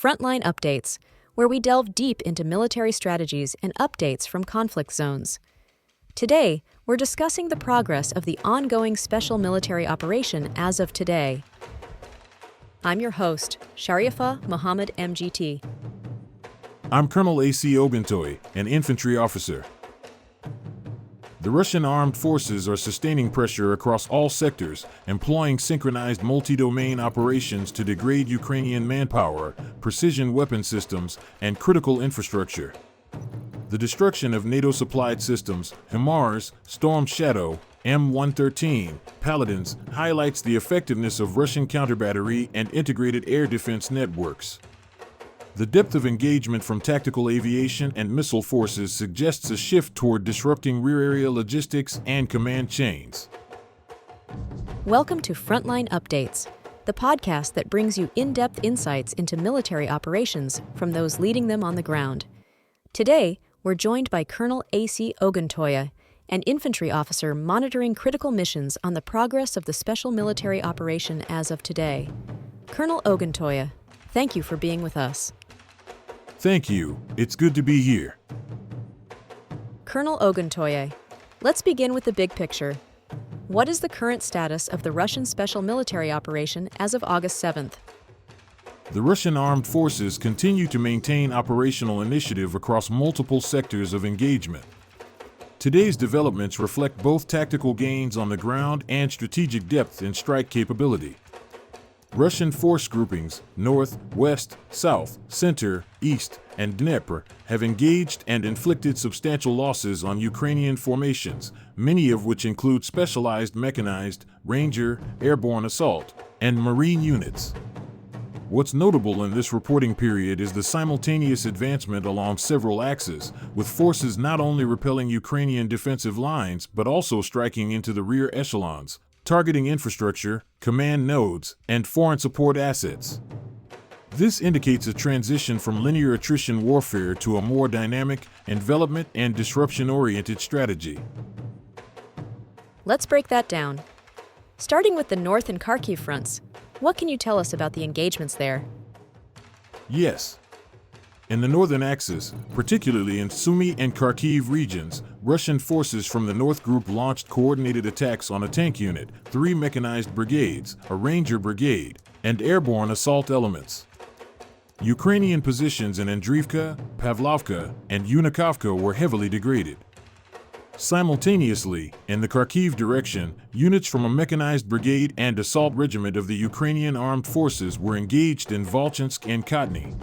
Frontline Updates, where we delve deep into military strategies and updates from conflict zones. Today, we're discussing the progress of the ongoing special military operation as of today. I'm your host, Sharifa Mohammed M.G.T. I'm Colonel A.C. Ogontoya, an infantry officer. The Russian armed forces are sustaining pressure across all sectors, employing synchronized multi-domain operations to degrade Ukrainian manpower, precision weapon systems, and critical infrastructure. The destruction of NATO-supplied systems, HIMARS, Storm Shadow, M113, Paladins, highlights the effectiveness of Russian counterbattery and integrated air defense networks. The depth of engagement from tactical aviation and missile forces suggests a shift toward disrupting rear area logistics and command chains. Welcome to Frontline Updates, the podcast that brings you in-depth insights into military operations from those leading them on the ground. Today, we're joined by Colonel A.C. Ogontoya, an infantry officer monitoring critical missions on the progress of the special military operation as of today. Colonel Ogontoya, thank you for being with us. Thank you. It's good to be here. Colonel Ogontoya, let's begin with the big picture. What is the current status of the Russian special military operation as of August 7th? The Russian armed forces continue to maintain operational initiative across multiple sectors of engagement. Today's developments reflect both tactical gains on the ground and strategic depth in strike capability. Russian force groupings, north, west, south, center, east, and Dnepr, have engaged and inflicted substantial losses on Ukrainian formations, many of which include specialized mechanized, ranger, airborne assault, and marine units. What's notable in this reporting period is the simultaneous advancement along several axes, with forces not only repelling Ukrainian defensive lines but also striking into the rear echelons, targeting infrastructure, command nodes, and foreign support assets. This indicates a transition from linear attrition warfare to a more dynamic, envelopment and disruption-oriented strategy. Let's break that down. Starting with the North and Kharkiv fronts, what can you tell us about the engagements there? Yes. In the northern axis, particularly in Sumy and Kharkiv regions, Russian forces from the North Group launched coordinated attacks on a tank unit, 3 mechanized brigades, a ranger brigade, and airborne assault elements. Ukrainian positions in Andriivka, Pavlovka, and Unikovka were heavily degraded. Simultaneously, in the Kharkiv direction, units from a mechanized brigade and assault regiment of the Ukrainian armed forces were engaged in Volchansk and Kotny.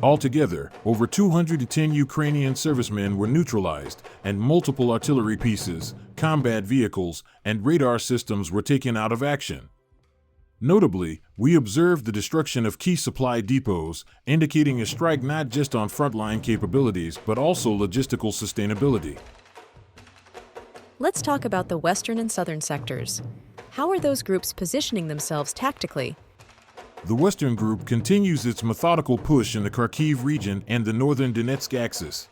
Altogether, over 210 Ukrainian servicemen were neutralized, and multiple artillery pieces, combat vehicles, and radar systems were taken out of action. Notably, we observed the destruction of key supply depots, indicating a strike not just on frontline capabilities but also logistical sustainability. Let's talk about the western and southern sectors. How are those groups positioning themselves tactically? The Western Group continues its methodical push in the Kharkiv region and the northern Donetsk axis.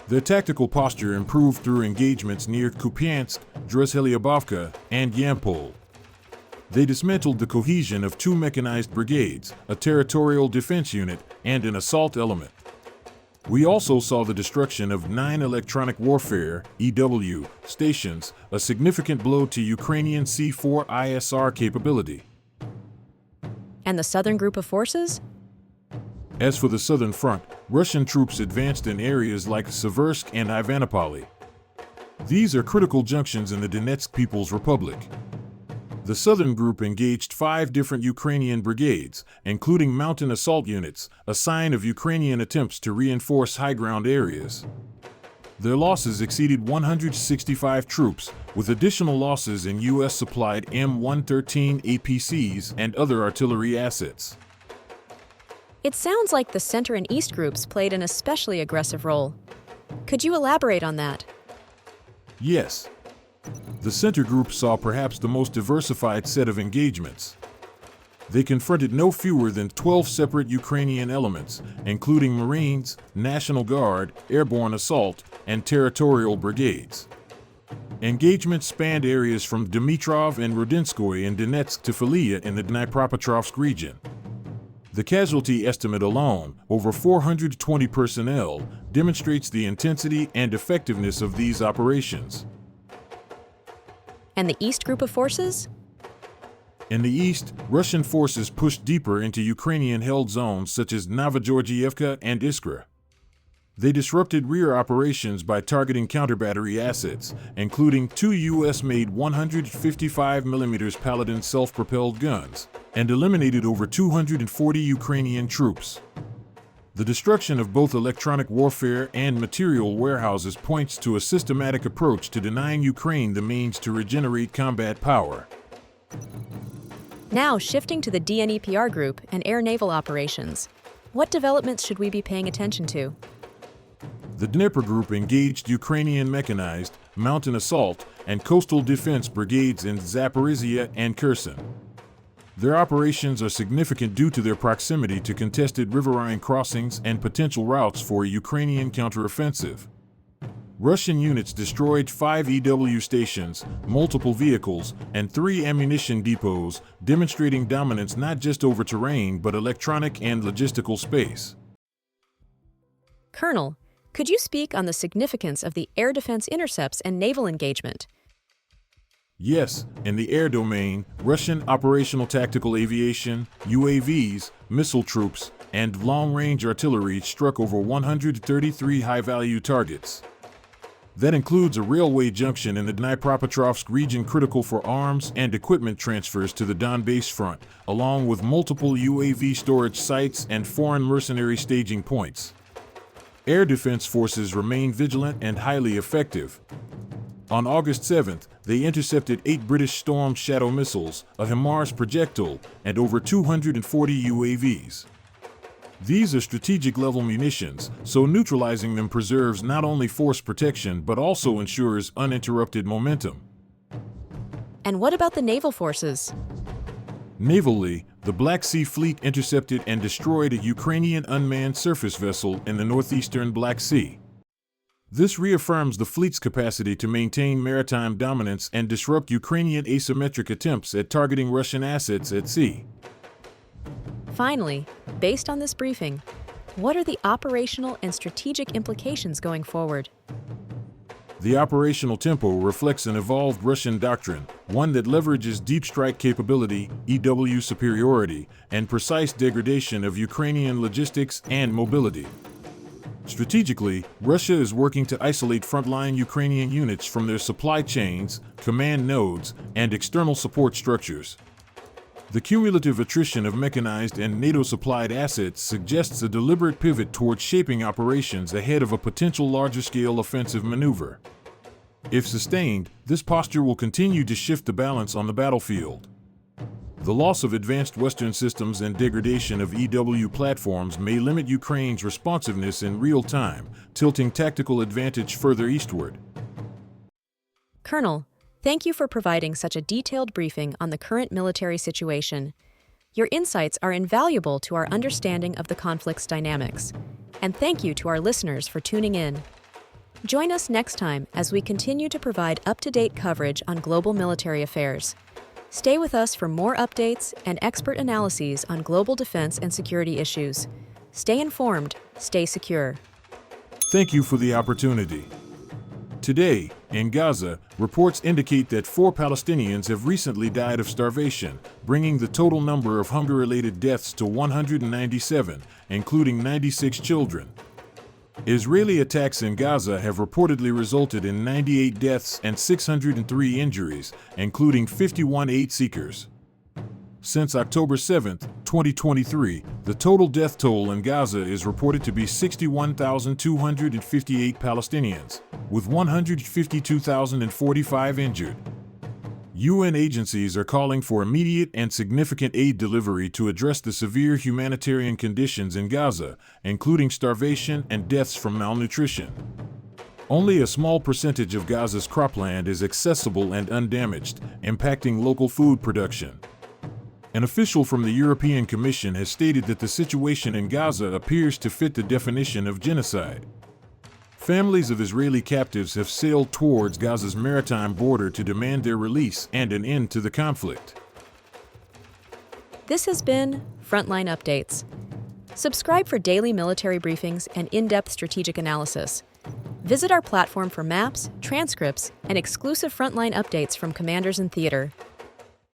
Their tactical posture improved through engagements near Kupiansk, Druzhelyabovka, and Yampol. They dismantled the cohesion of 2 mechanized brigades, a territorial defense unit, and an assault element. We also saw the destruction of 9 electronic warfare (EW) stations, a significant blow to Ukrainian C4ISR capability. And the southern group of forces? As for the southern front, Russian troops advanced in areas like Seversk and Ivanopoly. These are critical junctions in the Donetsk People's Republic. The southern group engaged 5 different Ukrainian brigades, including mountain assault units, a sign of Ukrainian attempts to reinforce high ground areas. Their losses exceeded 165 troops, with additional losses in U.S.-supplied M113 APCs and other artillery assets. It sounds like the center and east groups played an especially aggressive role. Could you elaborate on that? Yes. The center group saw perhaps the most diversified set of engagements. They confronted no fewer than 12 separate Ukrainian elements, including Marines, National Guard, airborne assault, and territorial brigades. Engagements spanned areas from Dmitrov and Rodinskoye in Donetsk to Filia in the Dnipropetrovsk region. The casualty estimate alone, over 420 personnel, demonstrates the intensity and effectiveness of these operations. And the East Group of Forces? In the east, Russian forces pushed deeper into Ukrainian-held zones such as Novogeorgievka and Iskra. They disrupted rear operations by targeting counter-battery assets, including 2 U.S.-made 155mm Paladin self-propelled guns, and eliminated over 240 Ukrainian troops. The destruction of both electronic warfare and material warehouses points to a systematic approach to denying Ukraine the means to regenerate combat power. Now shifting to the DNEPR Group and air-naval operations. What developments should we be paying attention to? The Dnipro Group engaged Ukrainian mechanized, mountain assault, and coastal defense brigades in Zaporizhia and Kherson. Their operations are significant due to their proximity to contested riverine crossings and potential routes for a Ukrainian counteroffensive. Russian units destroyed 5 EW stations, multiple vehicles, and 3 ammunition depots, demonstrating dominance not just over terrain but electronic and logistical space. Colonel, could you speak on the significance of the air defense intercepts and naval engagement? Yes, in the air domain, Russian operational tactical aviation, UAVs, missile troops, and long-range artillery struck over 133 high-value targets. That includes a railway junction in the Dnipropetrovsk region critical for arms and equipment transfers to the Donbass front, along with multiple UAV storage sites and foreign mercenary staging points. Air defense forces remain vigilant and highly effective. On August 7th, they intercepted 8 British Storm Shadow missiles, a HIMARS projectile, and over 240 UAVs. These are strategic-level munitions, so neutralizing them preserves not only force protection but also ensures uninterrupted momentum. And what about the naval forces? Navally, the Black Sea Fleet intercepted and destroyed a Ukrainian unmanned surface vessel in the northeastern Black Sea. This reaffirms the fleet's capacity to maintain maritime dominance and disrupt Ukrainian asymmetric attempts at targeting Russian assets at sea. Finally, based on this briefing, what are the operational and strategic implications going forward? The operational tempo reflects an evolved Russian doctrine, one that leverages deep strike capability, EW superiority, and precise degradation of Ukrainian logistics and mobility. Strategically, Russia is working to isolate frontline Ukrainian units from their supply chains, command nodes, and external support structures. The cumulative attrition of mechanized and NATO-supplied assets suggests a deliberate pivot towards shaping operations ahead of a potential larger-scale offensive maneuver. If sustained, this posture will continue to shift the balance on the battlefield. The loss of advanced Western systems and degradation of EW platforms may limit Ukraine's responsiveness in real time, tilting tactical advantage further eastward. Colonel, thank you for providing such a detailed briefing on the current military situation. Your insights are invaluable to our understanding of the conflict's dynamics. And thank you to our listeners for tuning in. Join us next time as we continue to provide up-to-date coverage on global military affairs. Stay with us for more updates and expert analyses on global defense and security issues. Stay informed, stay secure. Thank you for the opportunity. Today, in Gaza, reports indicate that 4 Palestinians have recently died of starvation, bringing the total number of hunger-related deaths to 197, including 96 children. Israeli attacks in Gaza have reportedly resulted in 98 deaths and 603 injuries, including 51 aid-seekers. Since October 7, 2023, the total death toll in Gaza is reported to be 61,258 Palestinians, with 152,045 injured. UN agencies are calling for immediate and significant aid delivery to address the severe humanitarian conditions in Gaza, including starvation and deaths from malnutrition. Only a small percentage of Gaza's cropland is accessible and undamaged, impacting local food production. An official from the European Commission has stated that the situation in Gaza appears to fit the definition of genocide. Families of Israeli captives have sailed towards Gaza's maritime border to demand their release and an end to the conflict. This has been Frontline Updates. Subscribe for daily military briefings and in-depth strategic analysis. Visit our platform for maps, transcripts, and exclusive Frontline updates from commanders in theater.